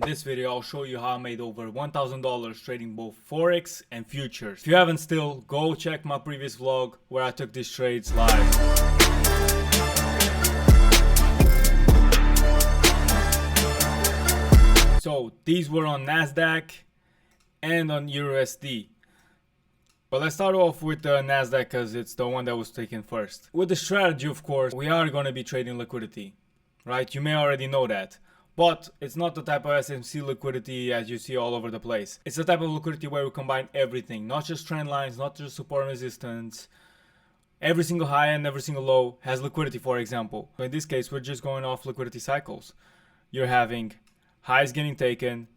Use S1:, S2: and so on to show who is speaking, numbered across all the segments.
S1: In this video, I'll show you how I made over $1,000 trading both Forex and futures. If you haven't still, go check my previous vlog where I took these trades live. So these were on NASDAQ and on EURUSD. But let's start off with the NASDAQ because it's the one that was taken first. With the strategy, of course, we are going to be trading liquidity, right? You may already know that. But it's not the type of SMC liquidity as you see all over the place. It's the type of liquidity where we combine everything, not just trend lines, not just support and resistance. Every single high and every single low has liquidity, for example. But in this case, we're just going off liquidity cycles. You're having highs getting taken,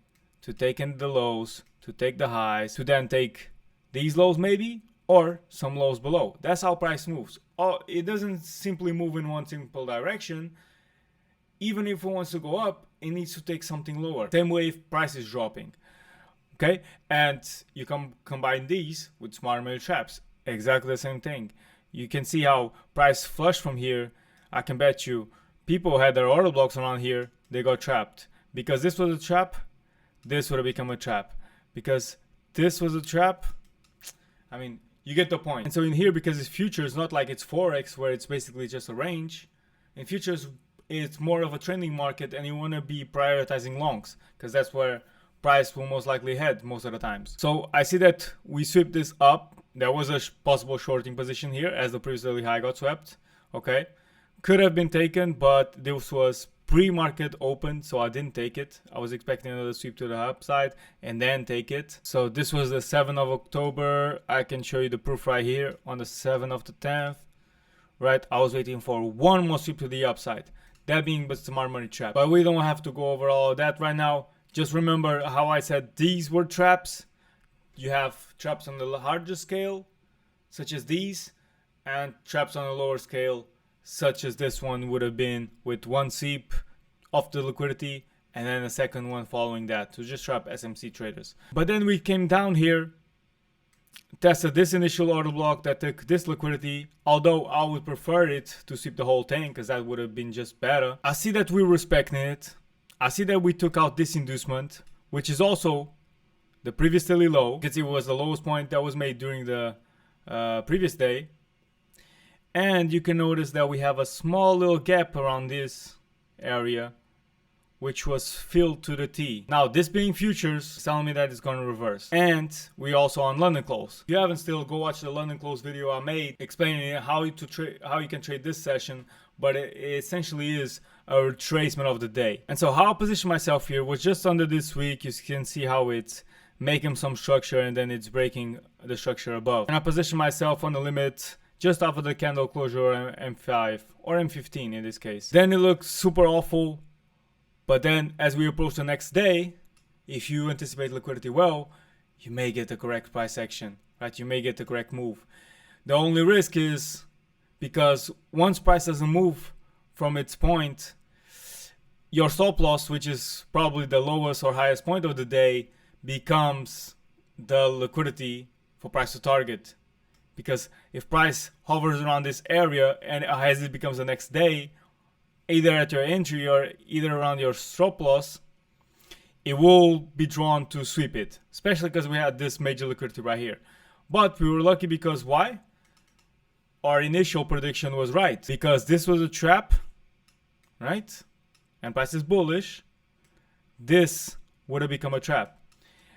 S1: to take in the lows, to take the highs, to then take these lows maybe, or some lows below. That's how price moves. Oh, it doesn't simply move in one simple direction. Even if it wants to go up, it needs to take something lower. Same way if price is dropping. Okay? And you can combine these with smart money traps. Exactly the same thing. You can see how price flushed from here. I can bet you people had their order blocks around here. They got trapped. Because this was a trap, this would have become a trap. Because this was a trap, I mean, you get the point. And so in here, because it's futures, not like it's Forex where it's basically just a range. In futures, it's more of a trending market and you want to be prioritizing longs because that's where price will most likely head most of the times. So I see that we sweep this up. There was a possible shorting position here as the previous daily high got swept. Okay. Could have been taken, but this was pre-market open, so I didn't take it. I was expecting another sweep to the upside and then take it. So this was the 7th of October. I can show you the proof right here on the 7th of the 10th. Right. I was waiting for one more sweep to the upside. That being but smart money trap. But we don't have to go over all of that right now. Just remember how I said these were traps. You have traps on the larger scale, such as these, and traps on a lower scale, such as this one would have been with one sweep of the liquidity and then a second one following that to just trap SMC traders. But then we came down here, tested this initial order block that took this liquidity, although I would prefer it to sweep the whole thing because that would have been just better. I see that we're respecting it. I see that we took out this inducement, which is also the previous daily low. You can see it was the lowest point that was made during the previous day. And you can notice that we have a small little gap around this area, which was filled to the T. Now, this being futures, telling me that it's going to reverse. And we also on London close. If you haven't still, go watch the London close video I made explaining how you can trade this session. But it essentially is a retracement of the day. And so how I position myself here was just under this week. You can see how it's making some structure and then it's breaking the structure above. And I position myself on the limit just after the candle closure M5 or M15 in this case. Then it looks super awful. But then as we approach the next day, if you anticipate liquidity well, you may get the correct price action, right? You may get the correct move. The only risk is because once price doesn't move from its point, your stop loss, which is probably the lowest or highest point of the day, becomes the liquidity for price to target. Because if price hovers around this area and as it becomes the next day, either at your entry or either around your stop loss, it will be drawn to sweep it, especially because we had this major liquidity right here. But we were lucky because why? Our initial prediction was right, because this was a trap, right? And price is bullish. This would have become a trap.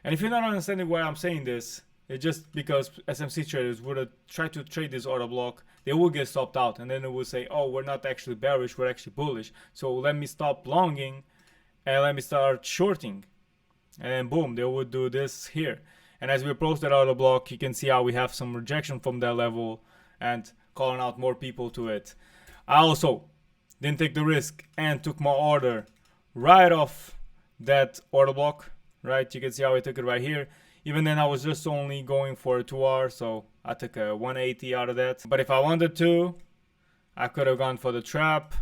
S1: And if you're not understanding why I'm saying this, it's just because SMC traders would have tried to trade this order block, they will get stopped out and then it will say, oh, we're not actually bearish, we're actually bullish. So let me stop longing and let me start shorting. And then boom, they would do this here. And as we approach that order block, you can see how we have some rejection from that level and calling out more people to it. I also didn't take the risk and took my order right off that order block, right? You can see how I took it right here. Even then, I was just only going for a 2R, so I took a 180 out of that. But if I wanted to, I could have gone for the trap,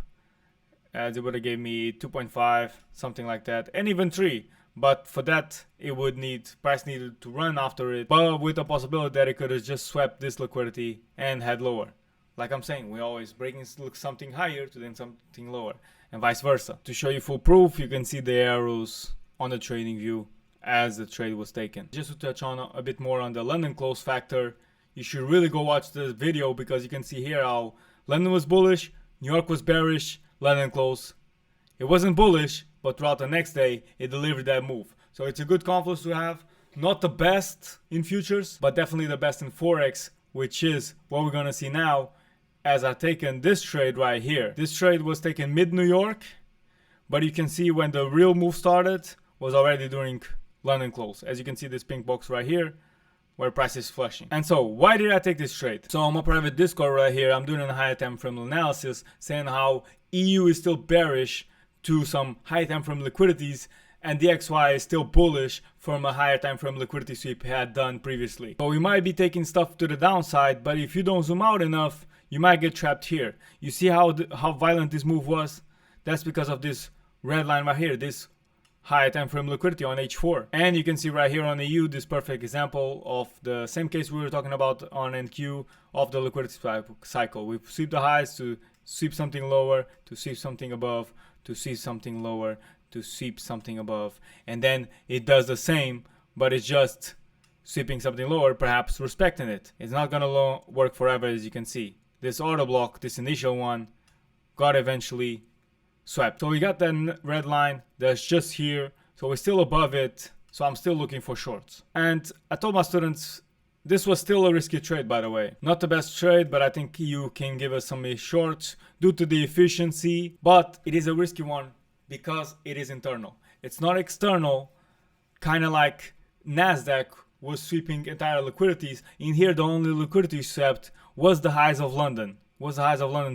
S1: as it would have gave me 2.5, something like that, and even 3. But for that, it would need, price needed to run after it, but with the possibility that it could have just swept this liquidity and head lower. Like I'm saying, we always breaking something higher to then something lower, and vice versa. To show you full proof, you can see the arrows on the trading view as the trade was taken. Just to touch on a bit more on the London close factor, you should really go watch this video because you can see here how London was bullish, New York was bearish, London close. It wasn't bullish, but throughout the next day, it delivered that move. So it's a good confluence to have. Not the best in futures, but definitely the best in Forex, which is what we're going to see now as I've taken this trade right here. This trade was taken mid-New York, but you can see when the real move started was already during London close. As you can see this pink box right here, where price is flushing. And so why did I take this trade? So on my private Discord right here, I'm doing a higher time frame analysis saying how EU is still bearish to some high time frame liquidities and the XY is still bullish from a higher time frame liquidity sweep had done previously. So we might be taking stuff to the downside, but if you don't zoom out enough, you might get trapped here. You see how violent this move was? That's because of this red line right here, this high time frame liquidity on H4. And you can see right here on the EU this perfect example of the same case we were talking about on NQ of the liquidity cycle. We sweep the highs to sweep something lower, to sweep something above, to sweep something lower, to sweep something above, and then it does the same, but it's just sweeping something lower, perhaps respecting it. It's not gonna work forever, as you can see. This order block, this initial one, got eventually swept. So we got that red line that's just here, so we're still above it, so I'm still looking for shorts. And I told my students this was still a risky trade, by the way. Not the best trade, but I think you can give us some shorts due to the efficiency, but it is a risky one because it is internal. It's not external, kind of like NASDAQ was sweeping entire liquidities. In here, the only liquidity swept was the highs of London,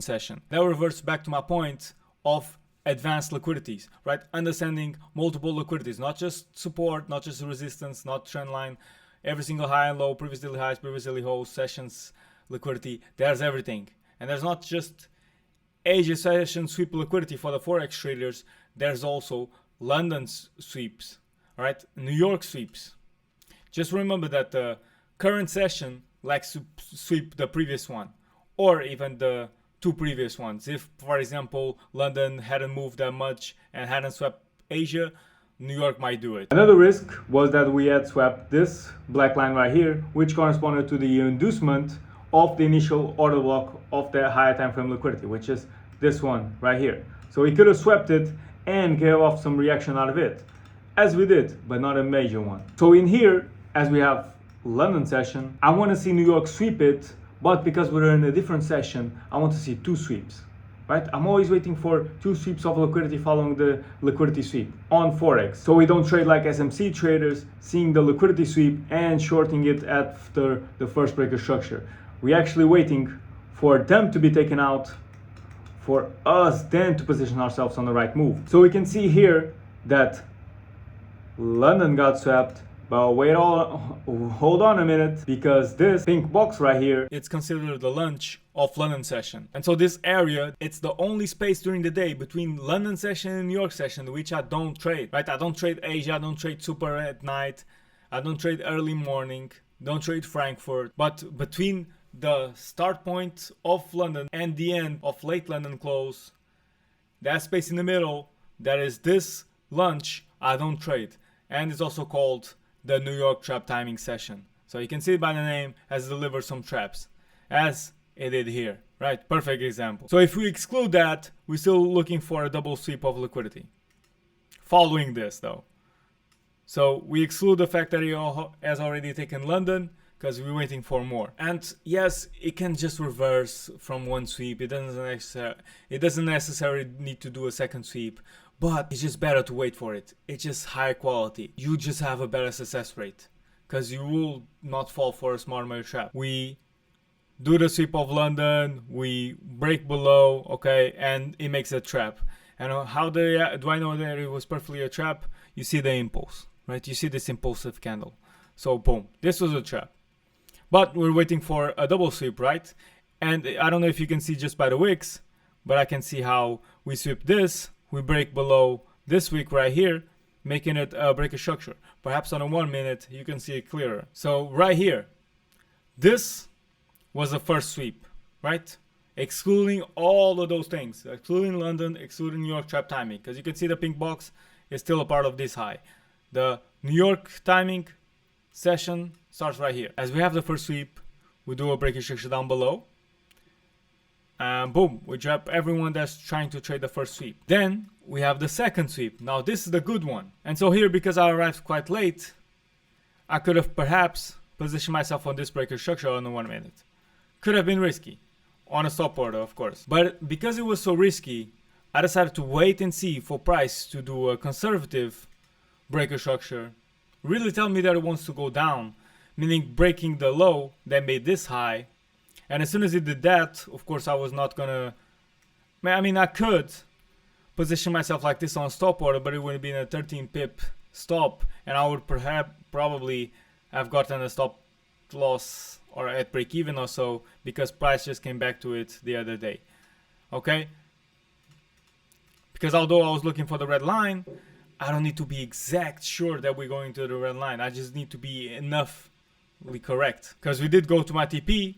S1: session. That reverts back to my point of advanced liquidities, right? Understanding multiple liquidities, not just support, not just resistance, not trend line, every single high and low, previous daily highs, previous daily lows, sessions, liquidity, there's everything. And there's not just Asia session sweep liquidity for the Forex traders, there's also London sweeps, right? New York sweeps. Just remember that the current session likes to sweep the previous one, or even the two previous ones. If, for example, London hadn't moved that much and hadn't swept Asia, New York might do it. Another risk was that we had swept this black line right here, which corresponded to the inducement of the initial order block of the higher time frame liquidity, which is this one right here. So we could have swept it and gave off some reaction out of it, as we did, but not a major one. So in here, as we have London session, I want to see New York sweep it, but because we're in a different session, I want to see two sweeps, right? I'm always waiting for two sweeps of liquidity following the liquidity sweep on Forex. So we don't trade like SMC traders, seeing the liquidity sweep and shorting it after the first break of structure. We're actually waiting for them to be taken out, for us then to position ourselves on the right move. So we can see here that London got swept, but hold on a minute, because this pink box right here, it's considered the lunch of London session. And so this area, it's the only space during the day between London session and New York session which I don't trade, right? I don't trade Asia, I don't trade super at night, I don't trade early morning, don't trade Frankfurt, but between the start point of London and the end of late London close, that space in the middle, that is this lunch, I don't trade. And it's also called the New York trap timing session. So you can see it by the name, has delivered some traps, as it did here, right? Perfect example. So if we exclude that, we're still looking for a double sweep of liquidity following this though. So we exclude the fact that he has already taken London because we're waiting for more. And yes, it can just reverse from one sweep. It doesn't necessarily need to do a second sweep, but it's just better to wait for it. It's just high quality. You just have a better success rate because you will not fall for a smart money trap. We do the sweep of London, we break below, okay, and it makes a trap. And how do I know that it was perfectly a trap? You see the impulse, right? You see this impulsive candle. So boom, this was a trap. But we're waiting for a double sweep, right? And I don't know if you can see just by the wicks, but I can see how we sweep this, we break below this wick right here, making it a break of structure. Perhaps on a 1 minute, you can see it clearer. So right here, this was the first sweep, right? Excluding all of those things, excluding London, excluding New York trap timing, because you can see the pink box, is still a part of this high. The New York timing session starts right here. As we have the first sweep, we do a breaking structure down below. And boom, we drop everyone that's trying to trade the first sweep. Then we have the second sweep. Now this is the good one. And so here, because I arrived quite late, I could have perhaps positioned myself on this breaker structure on the 1 minute. Could have been risky. On a stop order, of course. But because it was so risky, I decided to wait and see for price to do a conservative breaker structure. Really tell me that it wants to go down. Meaning breaking the low that made this high. And as soon as it did that, of course, I was not gonna... I mean, I could position myself like this on a stop order, but it would have been a 13 pip stop, and I would probably have gotten a stop loss or at break even or so, because price just came back to it the other day. Okay? Because although I was looking for the red line, I don't need to be exact sure that we're going to the red line. I just need to be enoughly correct. Because we did go to my TP,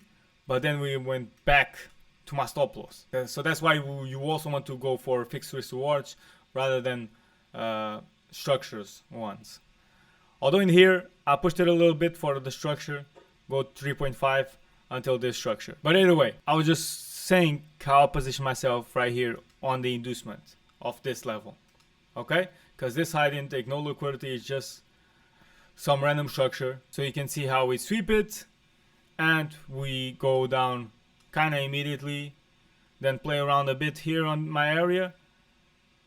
S1: but then we went back to my stop loss. So that's why you also want to go for fixed risk rewards rather than structures ones. Although in here, I pushed it a little bit for the structure, go 3.5 until this structure. But either way, I was just saying how I position myself right here on the inducement of this level. Okay? Because this high didn't take no liquidity, it's just some random structure. So you can see how we sweep it and we go down kind of immediately, then play around a bit here on my area,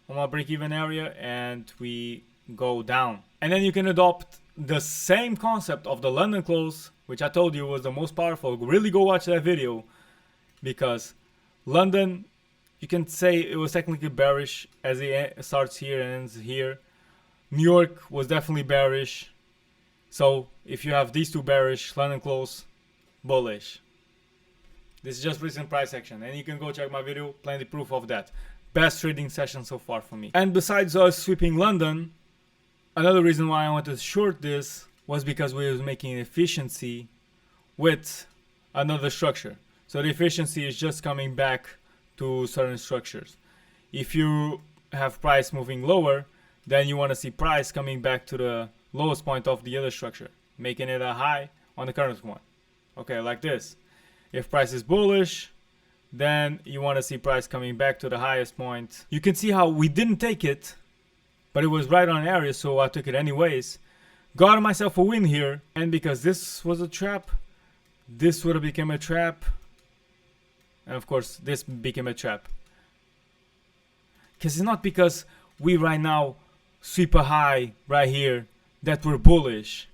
S1: on my break-even area, and we go down. And then you can adopt the same concept of the London close, which I told you was the most powerful. Really go watch that video, because London, you can say it was technically bearish as it starts here and ends here. New York was definitely bearish. So if you have these two bearish, London close, bullish. This is just recent price action, and you can go check my video, plenty proof of that. Best trading session so far for me. And besides us sweeping London, another reason why I wanted to short this was because we was making efficiency with another structure. So the efficiency is just coming back to certain structures. If you have price moving lower, then you want to see price coming back to the lowest point of the other structure, making it a high on the current one. Okay, like this. If price is bullish, then you want to see price coming back to the highest point. You can see how we didn't take it, but it was right on area, so I took it anyways. Got myself a win here, and because this was a trap, this would have become a trap, and of course this became a trap. Because it's not because we right now sweep a high right here that we're bullish.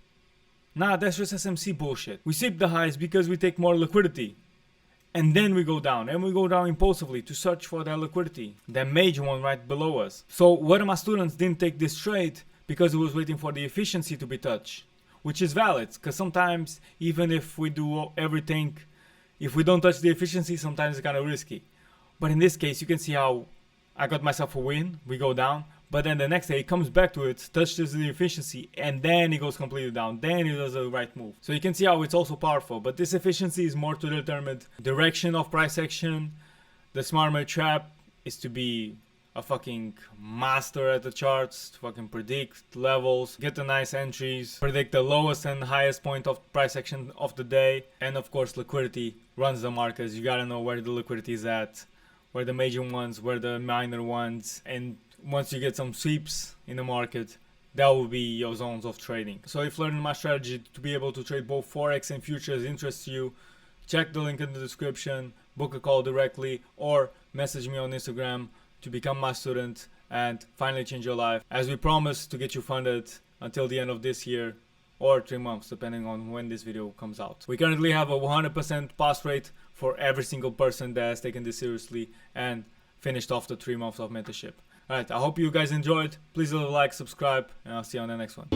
S1: Nah, that's just SMC bullshit. We sweep the highs because we take more liquidity. And then we go down. And we go down impulsively to search for that liquidity. That major one right below us. So one of my students didn't take this trade because he was waiting for the efficiency to be touched. Which is valid. Because sometimes, even if we do everything, if we don't touch the efficiency, sometimes it's kind of risky. But in this case, you can see how I got myself a win. We go down. But then the next day, he comes back to it, touches the efficiency, and then he goes completely down. Then he does the right move. So you can see how it's also powerful. But this efficiency is more to determine direction of price action. The smart trap is to be a fucking master at the charts, to fucking predict levels, get the nice entries, predict the lowest and highest point of price action of the day. And of course, liquidity runs the markets. You gotta know where the liquidity is at, where the major ones, where the minor ones, and once you get some sweeps in the market, that will be your zones of trading. So if learning my strategy to be able to trade both Forex and futures interests you, check the link in the description, book a call directly, or message me on Instagram to become my student and finally change your life, as we promise to get you funded until the end of this year or 3 months, depending on when this video comes out. We currently have a 100% pass rate for every single person that has taken this seriously and finished off the 3 months of mentorship. Alright, I hope you guys enjoyed. Please leave a like, subscribe, and I'll see you on the next one.